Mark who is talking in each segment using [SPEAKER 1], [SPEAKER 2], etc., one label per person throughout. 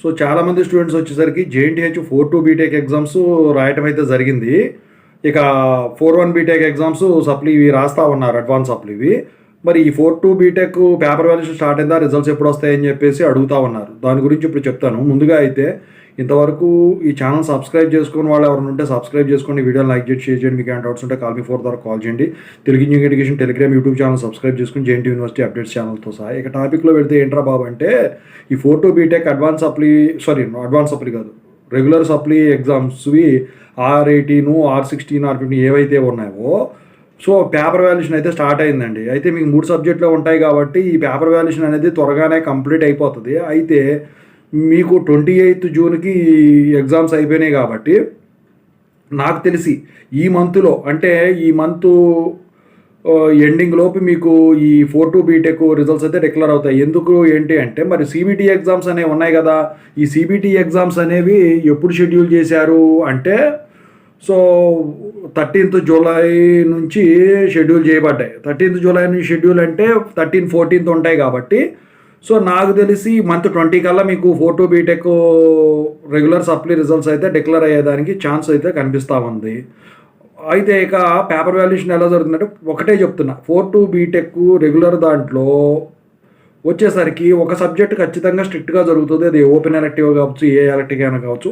[SPEAKER 1] So చాలామంది students వచ్చేసరికి JNTH 4-2 BTech exams రాయటం అయితే జరిగింది. ఇక 4-1 బీటెక్ ఎగ్జామ్స్ సప్లీ ఇవి రాస్తా ఉన్నారు, అడ్వాన్స్ సప్లీ ఇవి. మరి ఈ 4-2 బీటెక్ పేపర్ వాల్యుయేషన్ స్టార్ట్ అయిందా, రిజల్ట్స్ ఎప్పుడు వస్తాయని చెప్పేసి అడుగుతా ఉన్నారు. దాని గురించి ఇప్పుడు చెప్తాను. ముందుగా అయితే ఇంతవరకు ఈ ఛానల్ సబ్స్క్రైబ్ చేసుకుని వాళ్ళు ఎవరైనా ఉంటే సబ్స్క్రైబ్ చేసుకోండి, వీడియోని లైక్ చేసి షేర్ చేయండి. మీకు ఏమైనా డౌట్స్ ఉంటే కాల్ మీ 4 ద్వారా కాల్ చేయండి. Telugu engineering education Telegram YouTube channel subscribe చేసుకుని జేఎన్టీ యూనివర్సిటీ అప్డేట్స్ ఛానల్తో సహా. ఇక టాపిక్లో వెళ్తే ఏంట్రా బాబు అంటే, ఈ 4-2 బీటెక్ అడ్వాన్స్ సప్లీ కాదు, రెగ్యులర్ సప్లీ ఎగ్జామ్స్వి R18, R16, R15 ఏవైతే ఉన్నాయో, సో పేపర్ వాల్యుయేషన్ అయితే స్టార్ట్ అయిందండి. అయితే మీకు 3 సబ్జెక్టులు ఉంటాయి కాబట్టి ఈ పేపర్ వాల్యుయేషన్ అనేది త్వరగానే కంప్లీట్ అయిపోతుంది. అయితే మీకు 28th జూన్కి ఎగ్జామ్స్ అయిపోయినాయి కాబట్టి నాకు తెలిసి ఈ మంత్లో, అంటే ఈ మంత్ ఎండింగ్ లోపు మీకు ఈ 4-2 బీటెక్ రిజల్ట్స్ అయితే డిక్లేర్ అవుతాయి. ఎందుకు ఏంటి అంటే, మరి సిబిటి ఎగ్జామ్స్ అనేవి ఉన్నాయి కదా, ఈ సిబిటి ఎగ్జామ్స్ అనేవి ఎప్పుడు షెడ్యూల్ చేశారు అంటే, సో 13th జూలై నుంచి షెడ్యూల్ చేయబడ్డాయి. 13th జూలై నుంచి షెడ్యూల్ అంటే 13, 14 ఉంటాయి కాబట్టి, సో నాకు తెలిసి మంత్ 20 కల్లా మీకు 4-2 బీటెక్ రెగ్యులర్ సప్లీ రిజల్ట్స్ అయితే డిక్లేర్ అయ్యేదానికి ఛాన్స్ అయితే కనిపిస్తూ ఉంది. అయితే ఇక పేపర్ వాల్యుయేషన్ ఎలా జరుగుతుందంటే, ఒకటే చెప్తున్నా, 4-2 బీటెక్ రెగ్యులర్ దాంట్లో వచ్చేసరికి ఒక సబ్జెక్ట్ ఖచ్చితంగా స్ట్రిక్ట్గా జరుగుతుంది. అది ఓపెన్ ఎలక్టివ్ కావచ్చు, ఏ ఎలక్టివ్ అయినా కావచ్చు.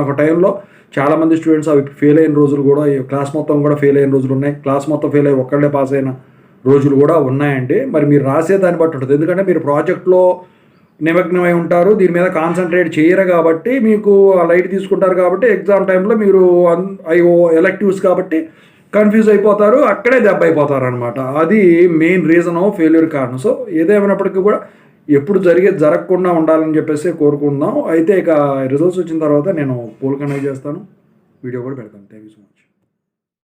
[SPEAKER 1] ఒక టైంలో చాలామంది స్టూడెంట్స్ అవి ఫెయిల్ అయిన రోజులు కూడా, క్లాస్ మొత్తం కూడా ఫెయిల్ అయిన రోజులు ఉన్నాయి. క్లాస్ మొత్తం ఫెయిల్ అయ్యి ఒక్కళ్ళే పాస్ అయిన రోజులు కూడా ఉన్నాయండి. మరి మీరు రాసే దాన్ని బట్టి ఉంటుంది. ఎందుకంటే మీరు ప్రాజెక్ట్లో నిమగ్నమై ఉంటారు, దీని మీద కాన్సన్ట్రేట్ చేయరు కాబట్టి మీకు లైట్ తీసుకుంటారు కాబట్టి ఎగ్జామ్ టైంలో మీరు అయ్యో ఎలక్టివ్స్ కాబట్టి కన్ఫ్యూజ్ అయిపోతారు, అక్కడే దెబ్బ అయిపోతారు అనమాట. అది మెయిన్ రీజన్ ఆఫ్ ఫెయిల్యూర్ కారణం. సో ఏదేమైనప్పటికీ కూడా ఎప్పుడు జరగకుండా ఉండాలని చెప్పేసి కోరుకుందాం. అయితే ఇక రిజల్ట్స్ వచ్చిన తర్వాత నేను పోల్ కనెక్ట్ చేస్తాను, వీడియో కూడా పెడతాను. Thank you so much.